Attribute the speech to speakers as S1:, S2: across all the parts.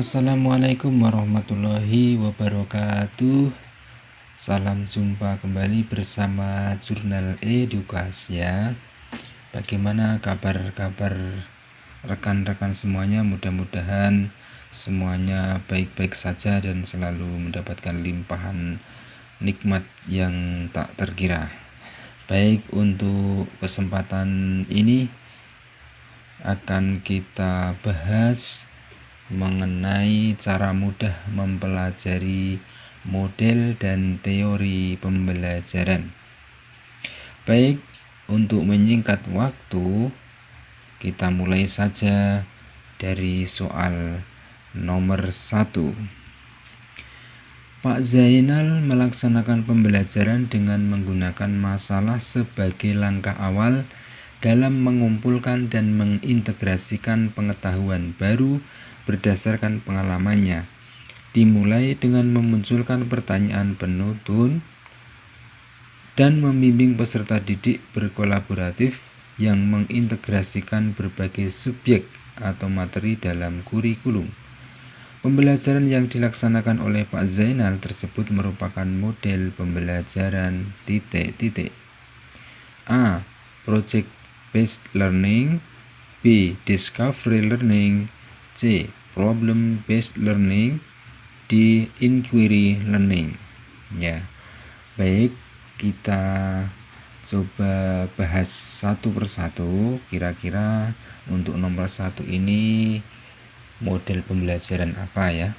S1: Assalamualaikum warahmatullahi wabarakatuh. Salam jumpa kembali bersama Jurnal Edukasia. Bagaimana kabar-kabar rekan-rekan semuanya? Mudah-mudahan semuanya baik-baik saja dan selalu mendapatkan limpahan nikmat yang tak terkira. Baik, untuk kesempatan ini akan kita bahas mengenai cara mudah mempelajari model dan teori pembelajaran. Baik, untuk menyingkat waktu, kita mulai saja dari soal nomor 1. Pak Zainal melaksanakan pembelajaran dengan menggunakan masalah sebagai langkah awal dalam mengumpulkan dan mengintegrasikan pengetahuan baru berdasarkan pengalamannya. Dimulai dengan memunculkan pertanyaan penuntun dan membimbing peserta didik berkolaboratif yang mengintegrasikan berbagai subjek atau materi dalam kurikulum. Pembelajaran yang dilaksanakan oleh Pak Zainal tersebut merupakan model pembelajaran A. Project based learning, B. Discovery learning, C. Problem based learning, D. Inquiry learning. Ya, baik, kita coba bahas satu persatu. Kira-kira untuk nomor 1 ini model pembelajaran apa ya?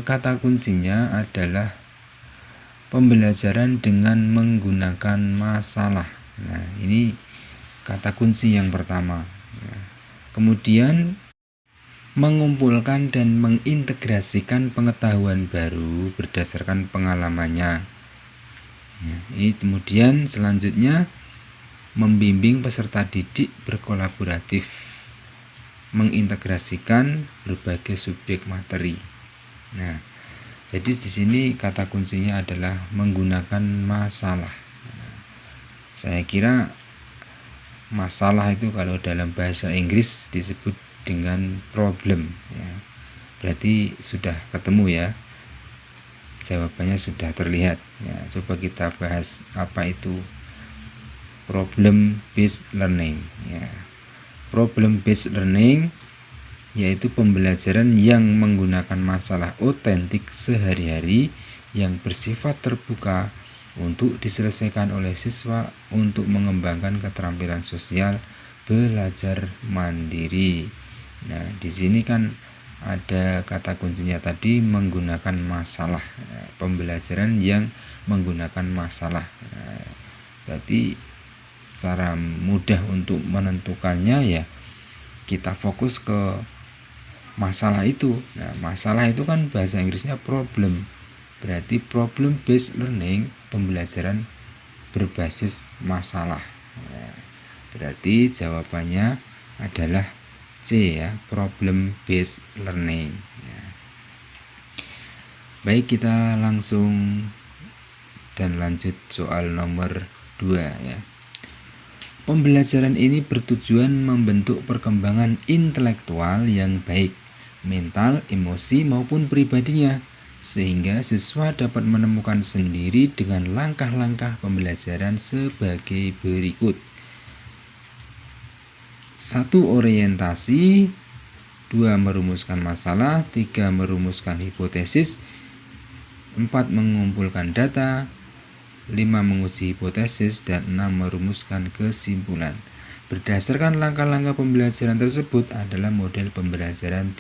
S1: Kata kuncinya adalah pembelajaran dengan menggunakan masalah. Nah, ini kata kunci yang pertama. Kemudian mengumpulkan dan mengintegrasikan pengetahuan baru berdasarkan pengalamannya. Ini kemudian selanjutnya membimbing peserta didik berkolaboratif, mengintegrasikan berbagai subjek materi. Nah, jadi di sini kata kuncinya adalah menggunakan masalah. Saya kira masalah itu kalau dalam bahasa Inggris disebut dengan problem ya. Berarti sudah ketemu ya, jawabannya sudah terlihat ya. Coba kita bahas apa itu problem based learning ya. Problem based learning yaitu pembelajaran yang menggunakan masalah otentik sehari-hari yang bersifat terbuka untuk diselesaikan oleh siswa untuk mengembangkan keterampilan sosial belajar mandiri. Nah, di sini kan ada kata kuncinya tadi menggunakan masalah. Pembelajaran yang menggunakan masalah. Berarti cara mudah untuk menentukannya ya kita fokus ke masalah itu. Nah, masalah itu kan bahasa Inggrisnya problem. Berarti problem based learning, pembelajaran berbasis masalah. Nah, berarti jawabannya adalah C ya, problem based learning ya. Baik, kita langsung dan lanjut soal nomor 2 ya. Pembelajaran ini bertujuan membentuk perkembangan intelektual yang baik, mental, emosi maupun pribadinya, sehingga siswa dapat menemukan sendiri dengan langkah-langkah pembelajaran sebagai berikut. 1. Orientasi, 2. Merumuskan masalah, 3. Merumuskan hipotesis, 4. Mengumpulkan data, 5. Menguji hipotesis, dan 6. Merumuskan kesimpulan. Berdasarkan langkah-langkah pembelajaran tersebut adalah model pembelajaran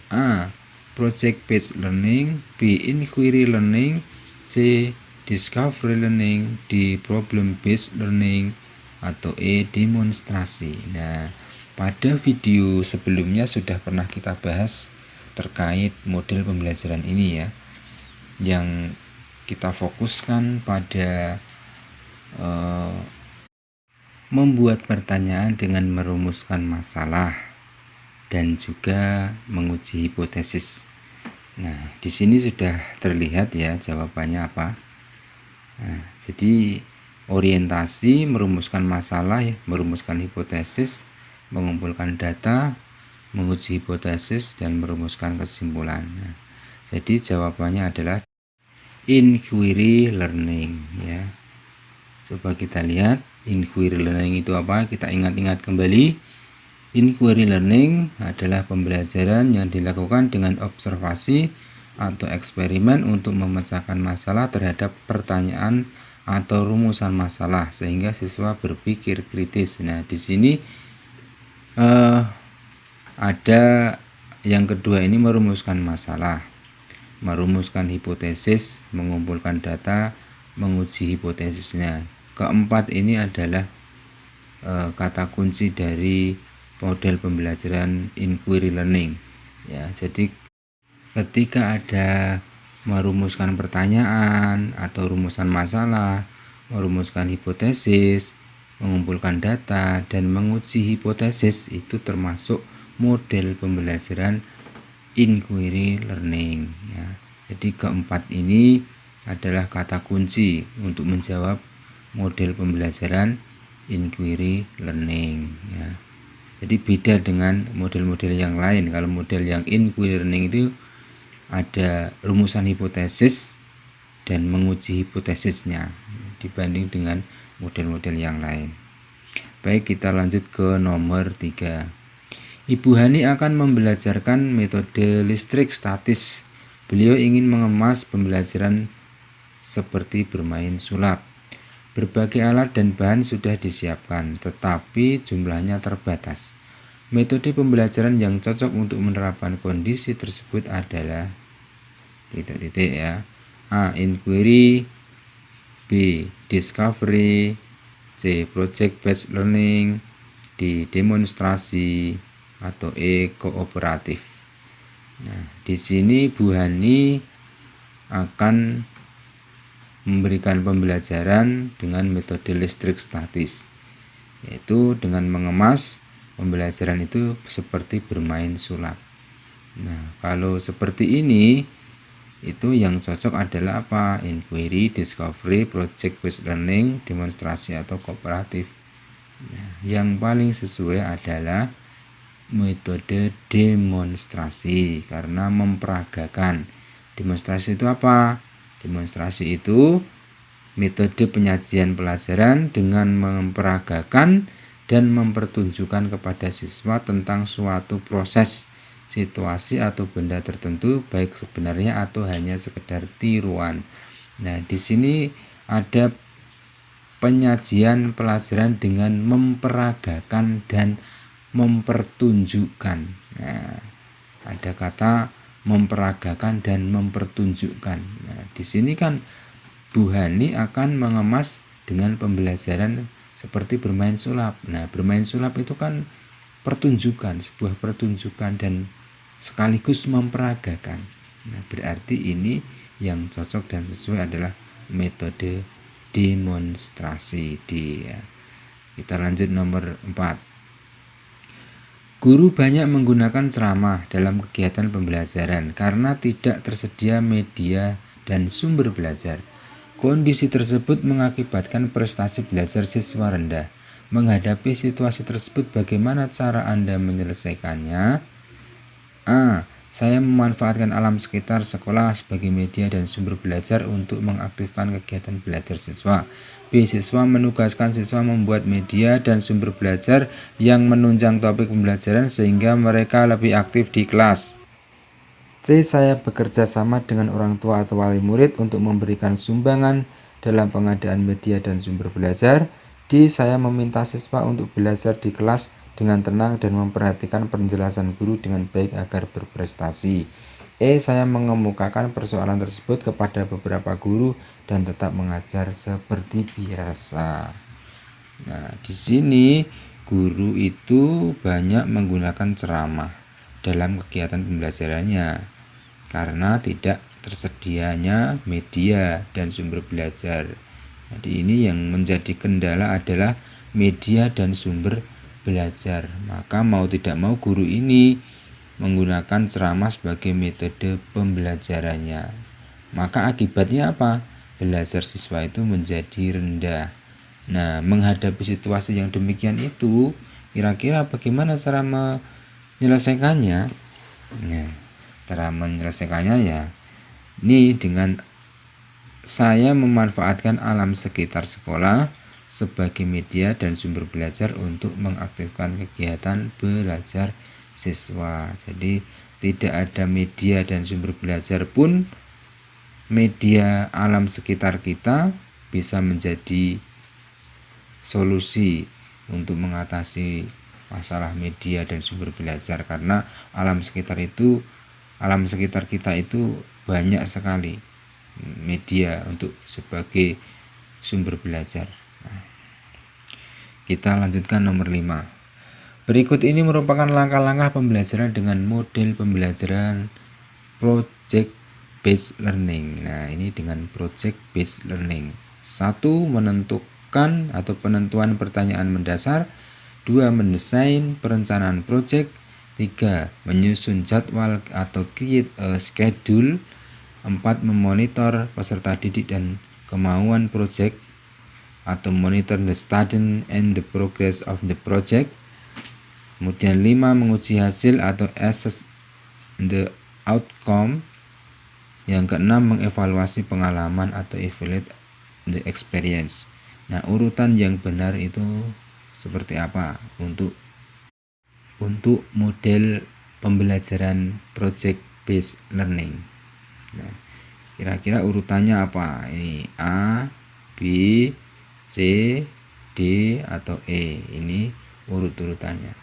S1: A. Project based learning, B. Inquiry learning, C. Discovery learning, D. Problem based learning, atau E. Demonstrasi. Nah, pada video sebelumnya sudah pernah kita bahas terkait model pembelajaran ini ya, yang kita fokuskan pada membuat pertanyaan dengan merumuskan masalah dan juga menguji hipotesis. Nah, di sini sudah terlihat ya jawabannya apa. Nah, jadi orientasi, merumuskan masalah, merumuskan hipotesis, mengumpulkan data, menguji hipotesis, dan merumuskan kesimpulan. Nah, jadi jawabannya adalah inquiry learning ya. Coba kita lihat inquiry learning itu apa? Kita ingat-ingat kembali. Inquiry learning adalah pembelajaran yang dilakukan dengan observasi atau eksperimen untuk memecahkan masalah terhadap pertanyaan atau rumusan masalah sehingga siswa berpikir kritis. Nah, di sini ada yang kedua ini merumuskan masalah, merumuskan hipotesis, mengumpulkan data, menguji hipotesisnya. Keempat ini adalah kata kunci dari model pembelajaran inquiry learning ya. Jadi ketika ada merumuskan pertanyaan atau rumusan masalah, merumuskan hipotesis, mengumpulkan data, dan menguji hipotesis, itu termasuk model pembelajaran inquiry learning ya. Jadi keempat ini adalah kata kunci untuk menjawab model pembelajaran inquiry learning ya. Jadi beda dengan model-model yang lain. Kalau model yang inquiry learning itu ada rumusan hipotesis dan menguji hipotesisnya dibanding dengan model-model yang lain. Baik, kita lanjut ke nomor 3. Ibu Hani akan membelajarkan metode listrik statis. Beliau ingin mengemas pembelajaran seperti bermain sulap. Berbagai alat dan bahan sudah disiapkan, tetapi jumlahnya terbatas. Metode pembelajaran yang cocok untuk menerapkan kondisi tersebut adalah titik-titik ya. A. Inquiry, B. Discovery, C. Project based learning, D. Demonstrasi, atau E. Kooperatif. Nah, di sini Bu Hani akan memberikan pembelajaran dengan metode listrik statis, yaitu dengan mengemas pembelajaran itu seperti bermain sulap. Nah, kalau seperti ini itu yang cocok adalah apa? Inquiry, discovery, project based learning, demonstrasi, atau kooperatif. Nah, yang paling sesuai adalah metode demonstrasi karena memperagakan. Demonstrasi itu apa? Demonstrasi itu metode penyajian pelajaran dengan memperagakan dan mempertunjukkan kepada siswa tentang suatu proses, situasi, atau benda tertentu, baik sebenarnya atau hanya sekedar tiruan. Nah, di sini ada penyajian pelajaran dengan memperagakan dan mempertunjukkan. Nah, ada kata memperagakan dan mempertunjukkan. Nah, di sini kan Bu Hani akan mengemas dengan pembelajaran seperti bermain sulap. Nah, bermain sulap itu kan pertunjukan, sebuah pertunjukan dan sekaligus memperagakan. Nah, berarti ini yang cocok dan sesuai adalah metode demonstrasi dia. Kita lanjut nomor 4. Guru banyak menggunakan ceramah dalam kegiatan pembelajaran karena tidak tersedia media dan sumber belajar. Kondisi tersebut mengakibatkan prestasi belajar siswa rendah. Menghadapi situasi tersebut, bagaimana cara Anda menyelesaikannya? A. Saya memanfaatkan alam sekitar sekolah sebagai media dan sumber belajar untuk mengaktifkan kegiatan belajar siswa. B. Siswa menugaskan siswa membuat media dan sumber belajar yang menunjang topik pembelajaran sehingga mereka lebih aktif di kelas. C. Saya bekerja sama dengan orang tua atau wali murid untuk memberikan sumbangan dalam pengadaan media dan sumber belajar. D. Saya meminta siswa untuk belajar di kelas dengan tenang dan memperhatikan penjelasan guru dengan baik agar berprestasi. E. Saya mengemukakan persoalan tersebut kepada beberapa guru dan tetap mengajar seperti biasa. Nah, di sini guru itu banyak menggunakan ceramah dalam kegiatan pembelajarannya karena tidak tersedianya media dan sumber belajar. Jadi ini yang menjadi kendala adalah media dan sumber belajar. Maka mau tidak mau guru ini menggunakan ceramah sebagai metode pembelajarannya. Maka akibatnya apa? Belajar siswa itu menjadi rendah. Nah, menghadapi situasi yang demikian itu, kira-kira bagaimana cara Menyelesaikannya, ya, cara menyelesaikannya ya ini dengan saya memanfaatkan alam sekitar sekolah sebagai media dan sumber belajar untuk mengaktifkan kegiatan belajar siswa. Jadi tidak ada media dan sumber belajar pun media alam sekitar kita bisa menjadi solusi untuk mengatasi masalah media dan sumber belajar, karena alam sekitar kita itu banyak sekali media untuk sebagai sumber belajar. Kita lanjutkan nomor 5. Berikut ini merupakan langkah-langkah pembelajaran dengan model pembelajaran project based learning. Nah, ini dengan project based learning. 1. Menentukan atau penentuan pertanyaan mendasar. 2. Mendesain perencanaan project. 3. Menyusun jadwal atau create a schedule. 4. Memonitor peserta didik dan kemauan project atau monitor the student and the progress of the project. Kemudian 5. Menguji hasil atau assess the outcome. Yang keenam, mengevaluasi pengalaman atau evaluate the experience. Nah, urutan yang benar itu seperti apa untuk model pembelajaran project based learning? Nah, kira-kira urutannya apa? Ini A, B, C, D, atau E. Ini urut-urutannya.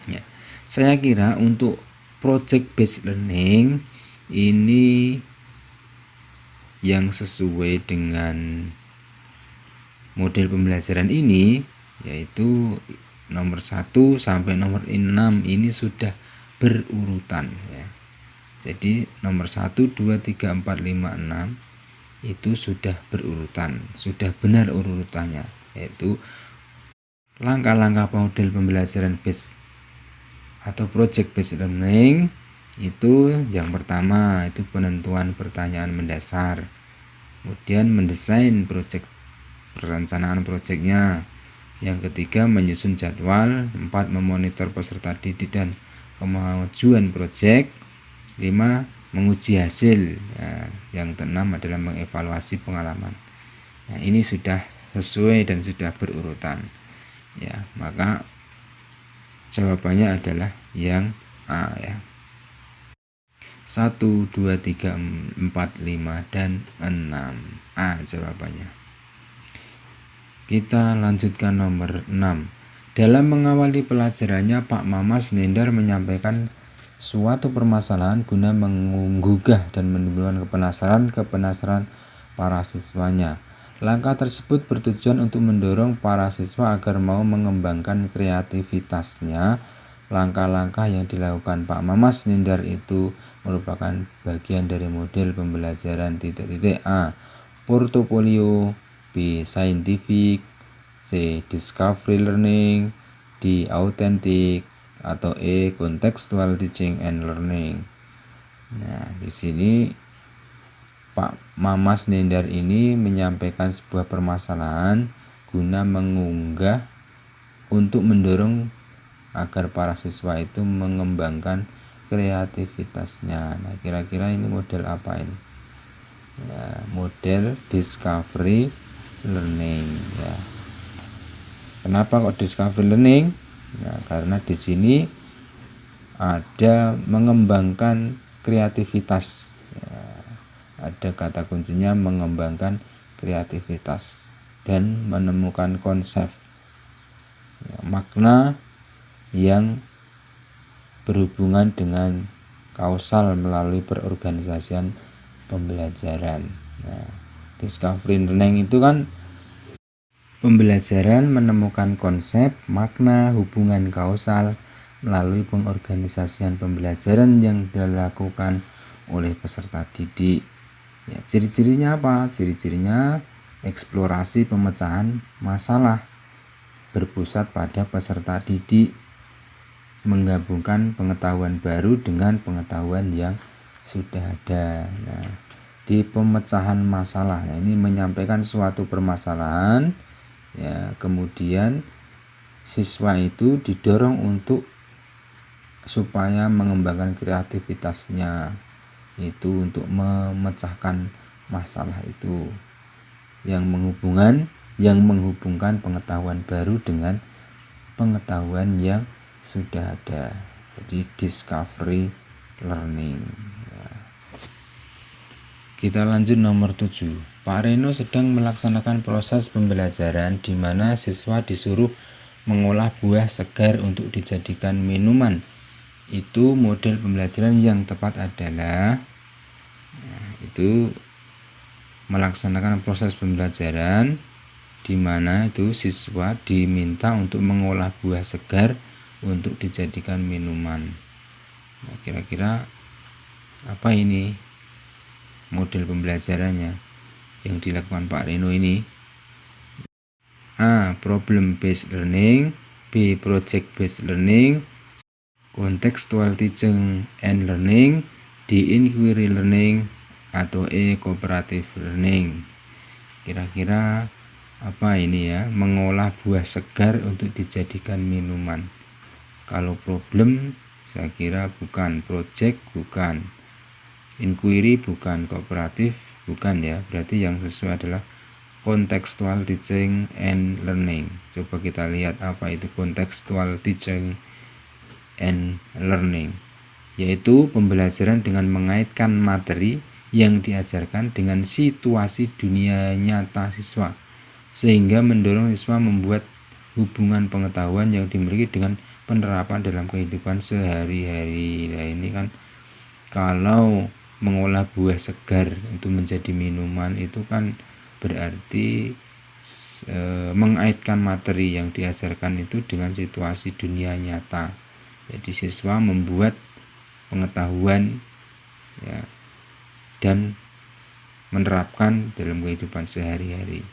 S1: Ya, saya kira untuk project based learning ini yang sesuai dengan model pembelajaran ini yaitu nomor 1 sampai nomor 6 ini sudah berurutan ya. Jadi nomor 1, 2, 3, 4, 5, 6 itu sudah berurutan, sudah benar urutannya, yaitu langkah-langkah model pembelajaran based atau project based learning. Itu yang pertama itu penentuan pertanyaan mendasar, kemudian mendesain perencanaan projectnya, yang ketiga menyusun jadwal, 4 memonitor peserta didik dan kemajuan project, 5 menguji hasil, yang keenam adalah mengevaluasi pengalaman. Nah, ini sudah sesuai dan sudah berurutan ya, maka jawabannya adalah yang A ya. 1, 2, 3, 4, 5, dan 6. A jawabannya. Kita lanjutkan nomor 6. Dalam mengawali pelajarannya, Pak Mamas Nindar menyampaikan suatu permasalahan guna menggugah dan menimbulkan kepenasaran para siswanya. Langkah tersebut bertujuan untuk mendorong para siswa agar mau mengembangkan kreativitasnya. Langkah-langkah yang dilakukan Pak Mamas Nindar itu merupakan bagian dari model pembelajaran A. Portofolio, B. Scientific, C. Discovery learning, D. Authentic, atau E. Contextual teaching and learning. Nah, di sini Pak Mamas Nindar ini menyampaikan sebuah permasalahan guna mengunggah untuk mendorong agar para siswa itu mengembangkan kreativitasnya. Nah, kira-kira ini model apa ini? Ya, model discovery learning ya. Kenapa kok discovery learning? Ya, karena di sini ada mengembangkan kreativitas. Ya, ada kata kuncinya mengembangkan kreativitas dan menemukan konsep ya, makna yang berhubungan dengan kausal melalui perorganisasian pembelajaran. Nah, discovery learning itu kan pembelajaran menemukan konsep, makna, hubungan kausal melalui pengorganisasian pembelajaran yang dilakukan oleh peserta didik. Ya, ciri-cirinya apa? Ciri-cirinya eksplorasi pemecahan masalah, berpusat pada peserta didik, menggabungkan pengetahuan baru dengan pengetahuan yang sudah ada. Nah, di pemecahan masalah, ini menyampaikan suatu permasalahan ya, kemudian siswa itu didorong supaya mengembangkan kreativitasnya, itu untuk memecahkan masalah itu yang menghubungkan pengetahuan baru dengan pengetahuan yang sudah ada. Jadi discovery learning. Kita lanjut nomor 7. Pak Reno sedang melaksanakan proses pembelajaran di mana siswa disuruh mengolah buah segar untuk dijadikan minuman. Itu model pembelajaran yang tepat adalah itu melaksanakan proses pembelajaran di mana itu siswa diminta untuk mengolah buah segar untuk dijadikan minuman. Nah, kira-kira apa ini model pembelajarannya yang dilakukan Pak Reno ini? A. Problem based learning, B. Project based learning, contextual teaching and learning, D. Inquiry learning, atau E. cooperative learning. Kira-kira apa ini ya? Mengolah buah segar untuk dijadikan minuman. Kalau problem saya kira bukan, project bukan, inquiry bukan, kooperatif bukan ya. Berarti yang sesuai adalah contextual teaching and learning. Coba kita lihat apa itu contextual teaching and learning, yaitu pembelajaran dengan mengaitkan materi yang diajarkan dengan situasi dunia nyata siswa, sehingga mendorong siswa membuat hubungan pengetahuan yang dimiliki dengan penerapan dalam kehidupan sehari-hari. Nah, ini kan kalau mengolah buah segar untuk menjadi minuman itu kan berarti mengaitkan materi yang diajarkan itu dengan situasi dunia nyata. Jadi siswa membuat pengetahuan ya, dan menerapkan dalam kehidupan sehari-hari.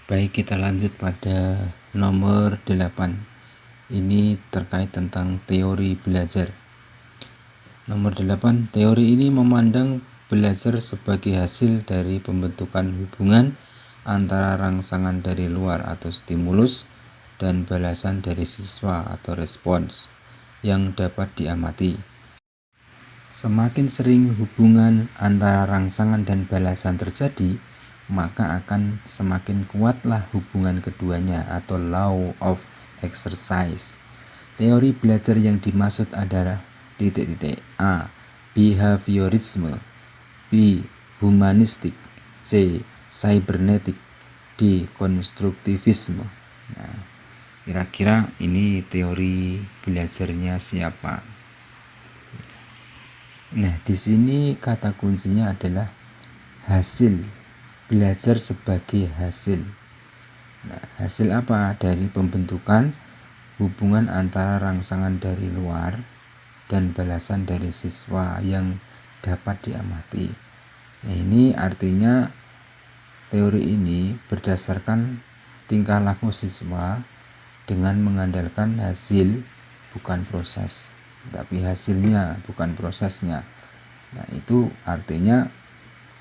S1: Baik, kita lanjut pada nomor 8. Ini terkait tentang teori belajar. Nomor 8, teori ini memandang belajar sebagai hasil dari pembentukan hubungan antara rangsangan dari luar atau stimulus dan balasan dari siswa atau respons yang dapat diamati. Semakin sering hubungan antara rangsangan dan balasan terjadi, maka akan semakin kuatlah hubungan keduanya atau law of exercise. Teori belajar yang dimaksud adalah A. Behaviorisme, B. Humanistik, C. Cybernetik, D. Konstruktivisme. Nah, kira-kira ini teori belajarnya siapa? Nah, di sini kata kuncinya adalah hasil, belajar sebagai hasil. Nah, hasil apa? Dari pembentukan hubungan antara rangsangan dari luar dan balasan dari siswa yang dapat diamati. Nah, ini artinya teori ini berdasarkan tingkah laku siswa dengan mengandalkan hasil bukan proses, tapi hasilnya bukan prosesnya. Nah, itu artinya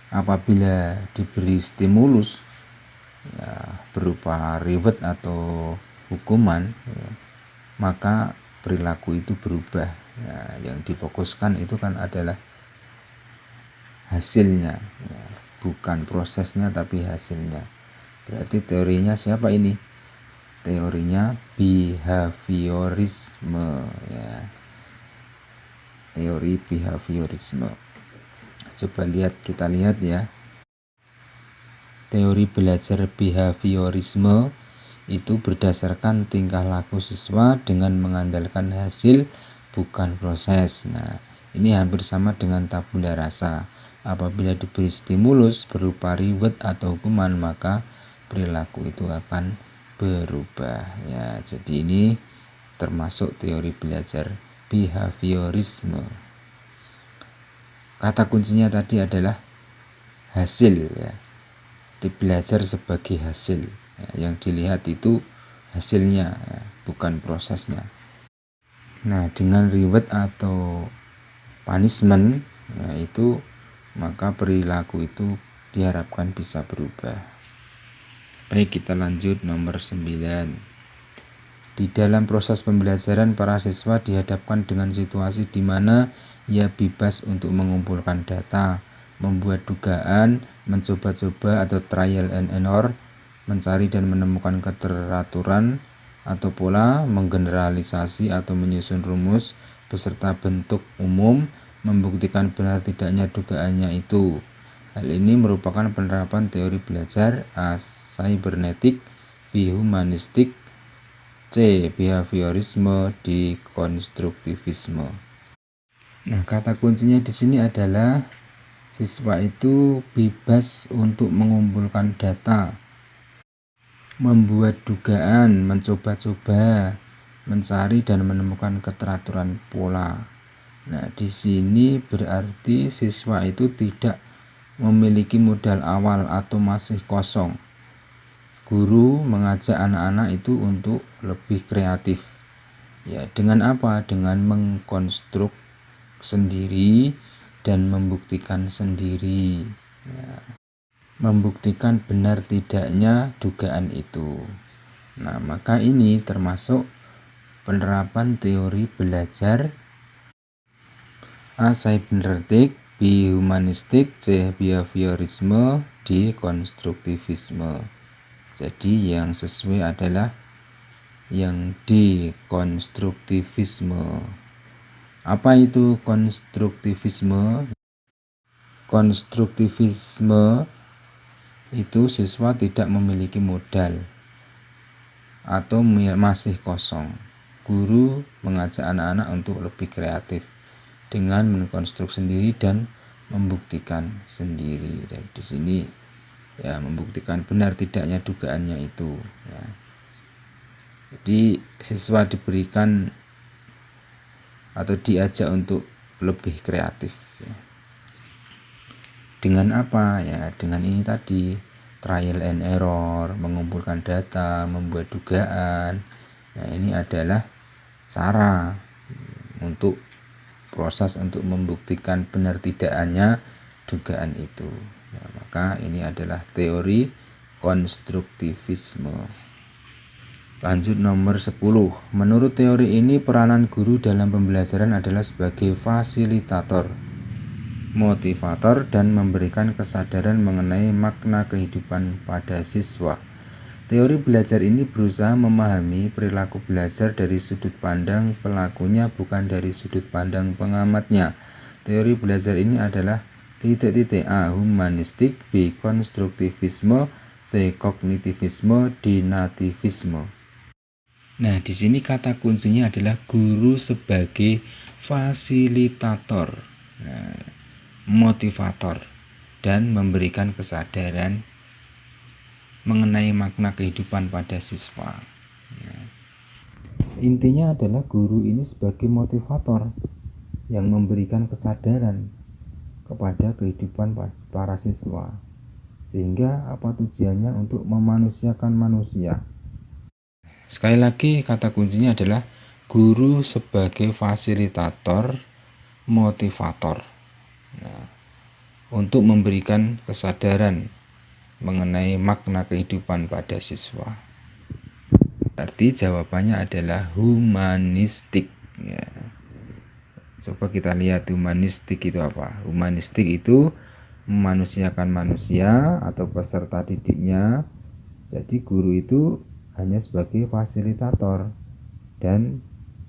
S1: apabila diberi stimulus ya, berupa reward atau hukuman ya, maka perilaku itu berubah. Nah, yang difokuskan itu kan adalah hasilnya ya, bukan prosesnya tapi hasilnya. Berarti teorinya siapa ini? Teorinya behaviorisme ya. Teori behaviorisme. Coba kita lihat ya. Teori belajar behaviorisme itu berdasarkan tingkah laku siswa dengan mengandalkan hasil bukan proses. Nah, ini hampir sama dengan tabula rasa. Apabila diberi stimulus berupa reward atau hukuman, maka perilaku itu akan berubah ya. Jadi ini termasuk teori belajar behaviorisme. Kata kuncinya tadi adalah hasil ya. Belajar sebagai hasil ya, yang dilihat itu hasilnya ya, bukan prosesnya. Nah, dengan reward atau punishment ya, itu maka perilaku itu diharapkan bisa berubah. Baik, kita lanjut nomor 9. Di dalam proses pembelajaran, para siswa dihadapkan dengan situasi di mana ia bebas untuk mengumpulkan data, membuat dugaan, mencoba-coba atau trial and error, mencari dan menemukan keteraturan atau pola, menggeneralisasi atau menyusun rumus beserta bentuk umum, membuktikan benar tidaknya dugaannya itu. Hal ini merupakan penerapan teori belajar A. Cybernetik, B. Humanistik, C. Behaviorisme, D. Konstruktivisme. Nah, kata kuncinya di sini adalah siswa itu bebas untuk mengumpulkan data, membuat dugaan, mencoba-coba, mencari dan menemukan keteraturan pola. Nah, di sini berarti siswa itu tidak memiliki modal awal atau masih kosong. Guru mengajak anak-anak itu untuk lebih kreatif. Ya, dengan apa? Dengan mengkonstruk sendiri dan membuktikan sendiri. Ya, membuktikan benar tidaknya dugaan itu. Nah, maka ini termasuk penerapan teori belajar A. Cybernetik, B. Humanistik, C. Behaviorisme, D. Konstruktivisme. Jadi yang sesuai adalah yang D. Konstruktivisme. Apa itu konstruktivisme? Konstruktivisme itu siswa tidak memiliki modal atau masih kosong. Guru mengajak anak-anak untuk lebih kreatif dengan mengkonstruk sendiri dan membuktikan sendiri. Dan di sini ya membuktikan benar tidaknya dugaannya itu ya. Jadi siswa diberikan atau diajak untuk lebih kreatif ya. Dengan apa ya? Dengan ini tadi, trial and error, mengumpulkan data, membuat dugaan. Nah, ini adalah cara untuk proses untuk membuktikan benar tidaknya dugaan itu. Nah, maka ini adalah teori konstruktivisme. Lanjut nomor 10. Menurut teori ini, peranan guru dalam pembelajaran adalah sebagai fasilitator, motivator, dan memberikan kesadaran mengenai makna kehidupan pada siswa. Teori belajar ini berusaha memahami perilaku belajar dari sudut pandang pelakunya, bukan dari sudut pandang pengamatnya. Teori belajar ini adalah A. Humanistik, B. Konstruktivisme, C. Kognitivisme, D. Nativisme. Nah, di sini kata kuncinya adalah guru sebagai fasilitator, motivator, dan memberikan kesadaran mengenai makna kehidupan pada siswa. Intinya adalah guru ini sebagai motivator yang memberikan kesadaran kepada kehidupan para siswa, sehingga apa tujuannya? Untuk memanusiakan manusia. Sekali lagi, kata kuncinya adalah guru sebagai fasilitator, motivator, untuk memberikan kesadaran mengenai makna kehidupan pada siswa. Berarti jawabannya adalah humanistik ya. Coba kita lihat humanistik itu apa. Humanistik itu memanusiakan manusia atau peserta didiknya. Jadi guru itu hanya sebagai fasilitator, dan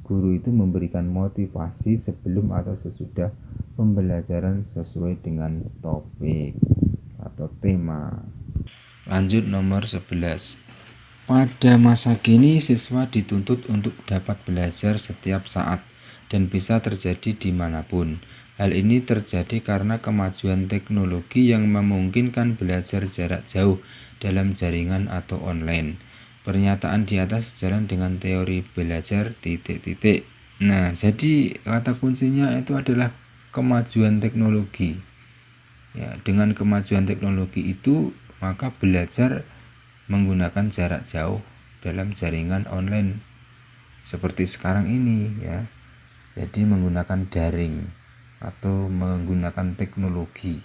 S1: guru itu memberikan motivasi sebelum atau sesudah pembelajaran sesuai dengan topik atau tema. Lanjut nomor 11. Pada masa kini, siswa dituntut untuk dapat belajar setiap saat dan bisa terjadi dimanapun. Hal ini terjadi karena kemajuan teknologi yang memungkinkan belajar jarak jauh dalam jaringan atau online. Pernyataan di atas sejalan dengan teori belajar ... Nah, jadi kata kuncinya itu adalah kemajuan teknologi. Ya, dengan kemajuan teknologi itu, maka belajar menggunakan jarak jauh dalam jaringan online seperti sekarang ini ya. Jadi menggunakan daring atau menggunakan teknologi.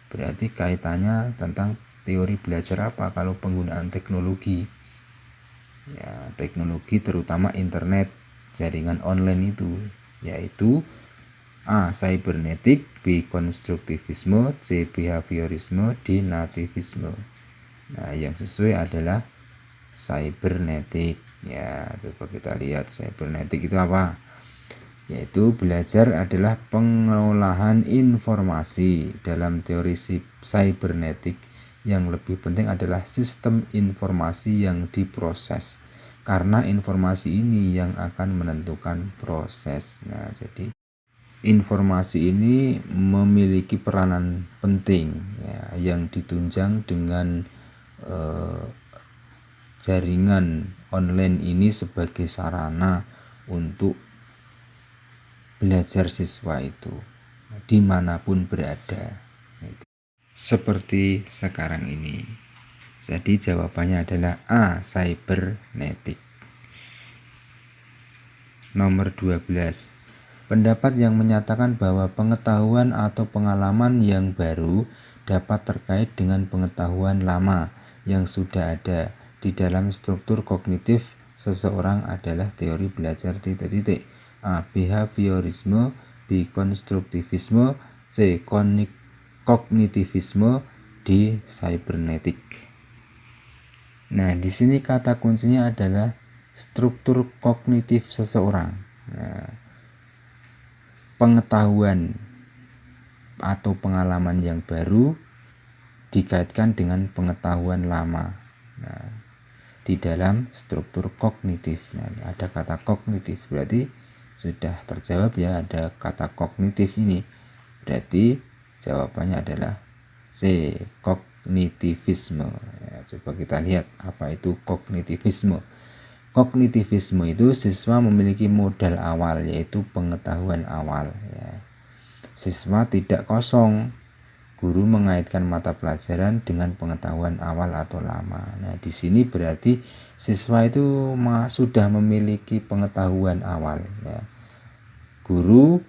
S1: Berarti kaitannya tentang teori belajar apa kalau penggunaan teknologi. ya, teknologi terutama internet, jaringan online itu, yaitu A. Cybernetik, B. Konstruktivisme, C. Behaviorisme, D. Nativisme. Nah, yang sesuai adalah cybernetik. Ya, coba kita lihat cybernetik itu apa? Yaitu belajar adalah pengolahan informasi. Dalam teori cybernetik, yang lebih penting adalah sistem informasi yang diproses, karena informasi ini yang akan menentukan proses. Nah, jadi informasi ini memiliki peranan penting, ya, yang ditunjang dengan jaringan online ini sebagai sarana untuk belajar siswa itu dimanapun berada, seperti sekarang ini. Jadi jawabannya adalah A. Cybernetik. Nomor 12. Pendapat yang menyatakan bahwa pengetahuan atau pengalaman yang baru dapat terkait dengan pengetahuan lama yang sudah ada di dalam struktur kognitif seseorang adalah teori belajar titik-titik. A. Behaviorisme, B. Konstruktivisme, C. Kognitivisme, D. Cybernetik. Nah, di sini kata kuncinya adalah struktur kognitif seseorang. Nah, pengetahuan atau pengalaman yang baru dikaitkan dengan pengetahuan lama. Nah, di dalam struktur kognitif. Nah, ada kata kognitif, berarti sudah terjawab ya, ada kata kognitif ini. Berarti jawabannya adalah C. Kognitivisme. Ya, coba kita lihat apa itu kognitivisme. Kognitivisme itu siswa memiliki modal awal, yaitu pengetahuan awal. Ya. Siswa tidak kosong. Guru mengaitkan mata pelajaran dengan pengetahuan awal atau lama. Nah, di sini berarti siswa itu sudah memiliki pengetahuan awal. Ya. Guru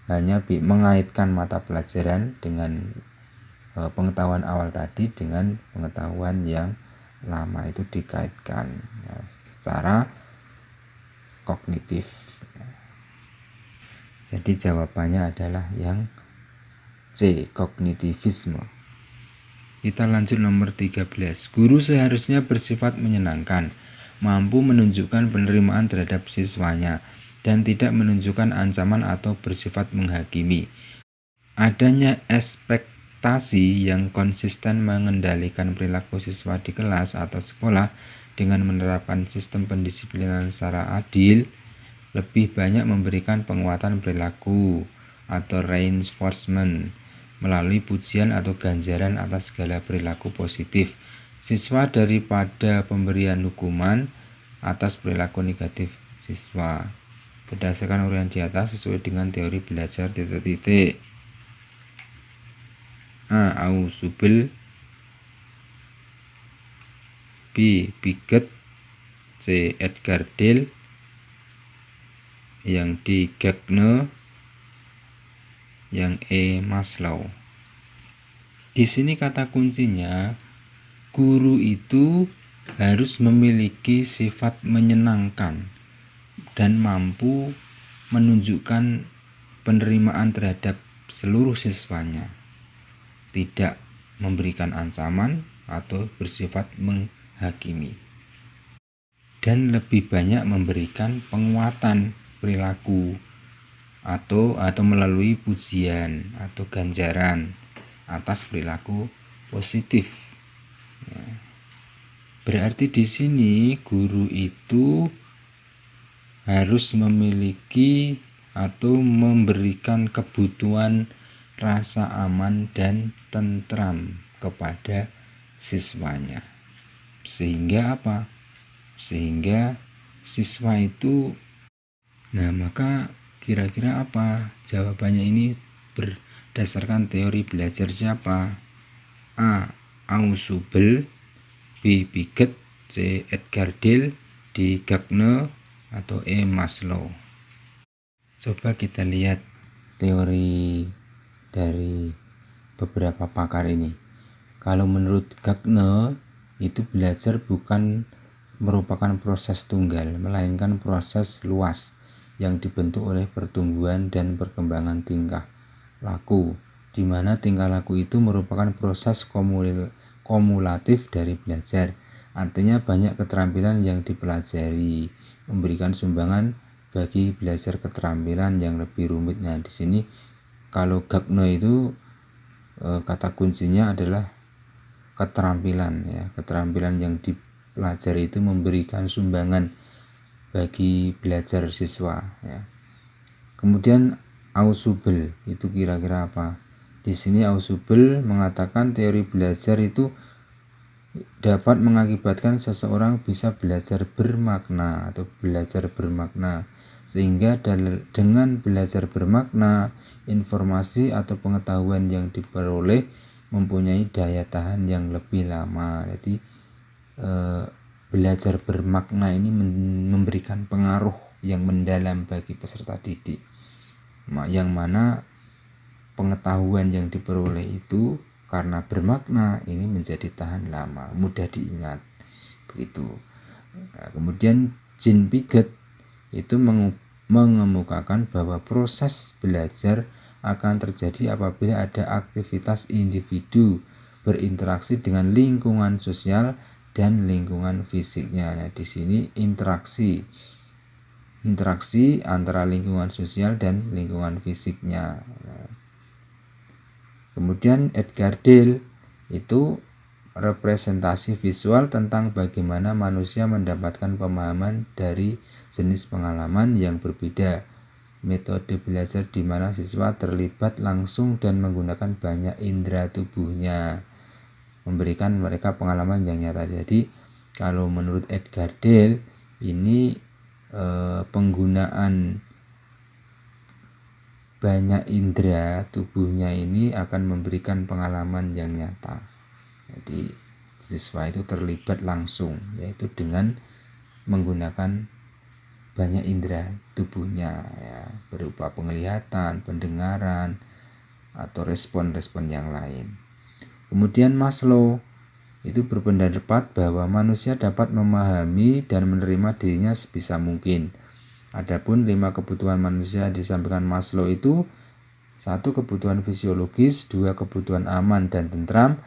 S1: hanya mengaitkan mata pelajaran dengan pengetahuan awal tadi dengan pengetahuan yang lama, itu dikaitkan ya, secara kognitif. Jadi jawabannya adalah yang C. Kognitivisme. Kita lanjut nomor 13. Guru seharusnya bersifat menyenangkan, mampu menunjukkan penerimaan terhadap siswanya, dan tidak menunjukkan ancaman atau bersifat menghakimi. Adanya ekspektasi yang konsisten mengendalikan perilaku siswa di kelas atau sekolah dengan menerapkan sistem pendisiplinan secara adil, lebih banyak memberikan penguatan perilaku atau reinforcement melalui pujian atau ganjaran atas segala perilaku positif siswa daripada pemberian hukuman atas perilaku negatif siswa. Berdasarkan uraian di atas sesuai dengan teori belajar titik-titik. A. Ausubel, B. Piaget, C. Edgar Dale, yang D. Gagner, yang E. Maslow. Di sini kata kuncinya, guru itu harus memiliki sifat menyenangkan dan mampu menunjukkan penerimaan terhadap seluruh siswanya, tidak memberikan ancaman atau bersifat menghakimi, dan lebih banyak memberikan penguatan perilaku atau melalui pujian atau ganjaran atas perilaku positif. Berarti di sini guru itu harus memiliki atau memberikan kebutuhan rasa aman dan tentram kepada siswanya. Sehingga apa? Sehingga siswa itu, nah maka kira-kira apa jawabannya ini berdasarkan teori belajar siapa? A. Ausubel, B. Piaget, C. Edgar Dale, D. Gagner, atau E. Maslow. Coba kita lihat teori dari beberapa pakar ini. Kalau menurut Gagner, itu belajar bukan merupakan proses tunggal, melainkan proses luas yang dibentuk oleh pertumbuhan dan perkembangan tingkah laku, di mana tingkah laku itu merupakan proses kumulatif dari belajar. Artinya banyak keterampilan yang dipelajari memberikan sumbangan bagi belajar keterampilan yang lebih rumit. Nah, di sini kalau Gagno itu kata kuncinya adalah keterampilan ya. Keterampilan yang dipelajari itu memberikan sumbangan bagi belajar siswa ya. Kemudian Ausubel itu kira-kira apa? Di sini Ausubel mengatakan teori belajar itu dapat mengakibatkan seseorang bisa belajar bermakna atau belajar bermakna, sehingga dengan belajar bermakna informasi atau pengetahuan yang diperoleh mempunyai daya tahan yang lebih lama. Jadi belajar bermakna ini memberikan pengaruh yang mendalam bagi peserta didik, yang mana pengetahuan yang diperoleh itu karena bermakna ini menjadi tahan lama, mudah diingat begitu. Nah, kemudian Jean Piaget itu mengemukakan bahwa proses belajar akan terjadi apabila ada aktivitas individu berinteraksi dengan lingkungan sosial dan lingkungan fisiknya. Nah, di sini interaksi antara lingkungan sosial dan lingkungan fisiknya. Kemudian Edgar Dale itu representasi visual tentang bagaimana manusia mendapatkan pemahaman dari jenis pengalaman yang berbeda. Metode belajar di mana siswa terlibat langsung dan menggunakan banyak indera tubuhnya, memberikan mereka pengalaman yang nyata. Jadi kalau menurut Edgar Dale ini penggunaan banyak indera tubuhnya ini akan memberikan pengalaman yang nyata. Jadi siswa itu terlibat langsung, yaitu dengan menggunakan banyak indera tubuhnya ya, berupa penglihatan, pendengaran, atau respon-respon yang lain. Kemudian Maslow itu berpendapat bahwa manusia dapat memahami dan menerima dirinya sebisa mungkin. Adapun 5 kebutuhan manusia disampaikan Maslow itu: 1 kebutuhan fisiologis, 2 kebutuhan aman dan tentram,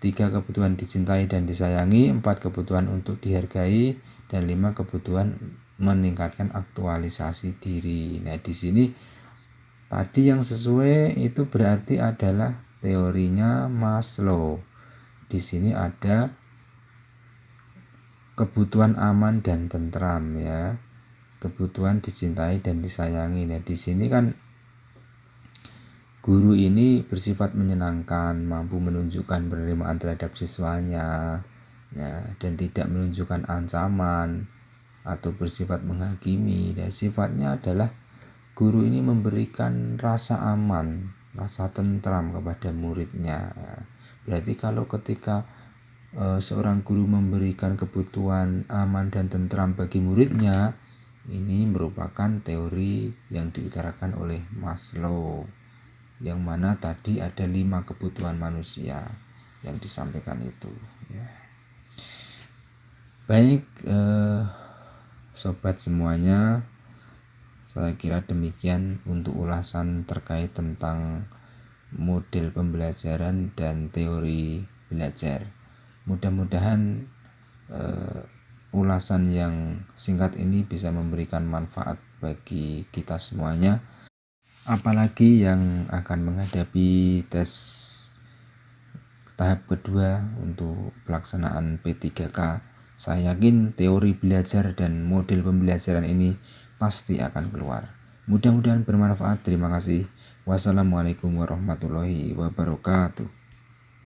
S1: 3 kebutuhan dicintai dan disayangi, 4 kebutuhan untuk dihargai, dan 5 kebutuhan meningkatkan aktualisasi diri. Nah, di sini tadi yang sesuai itu berarti adalah teorinya Maslow. Di sini ada kebutuhan aman dan tentram ya. Kebutuhan dicintai dan disayangi. Nah, di sini kan guru ini bersifat menyenangkan, mampu menunjukkan penerimaan terhadap siswanya, ya, dan tidak menunjukkan ancaman atau bersifat menghakimi. Dan sifatnya adalah guru ini memberikan rasa aman, rasa tentram kepada muridnya. Berarti kalau ketika seorang guru memberikan kebutuhan aman dan tentram bagi muridnya, ini merupakan teori yang diutarakan oleh Maslow, yang mana tadi ada 5 kebutuhan manusia yang disampaikan itu ya. Baik sobat semuanya, saya kira demikian untuk ulasan terkait tentang model pembelajaran dan teori belajar. Mudah-mudahan ulasan yang singkat ini bisa memberikan manfaat bagi kita semuanya, apalagi yang akan menghadapi tes tahap kedua untuk pelaksanaan P3K. Saya yakin teori belajar dan model pembelajaran ini pasti akan keluar. Mudah-mudahan bermanfaat. Terima kasih. Wassalamualaikum warahmatullahi wabarakatuh.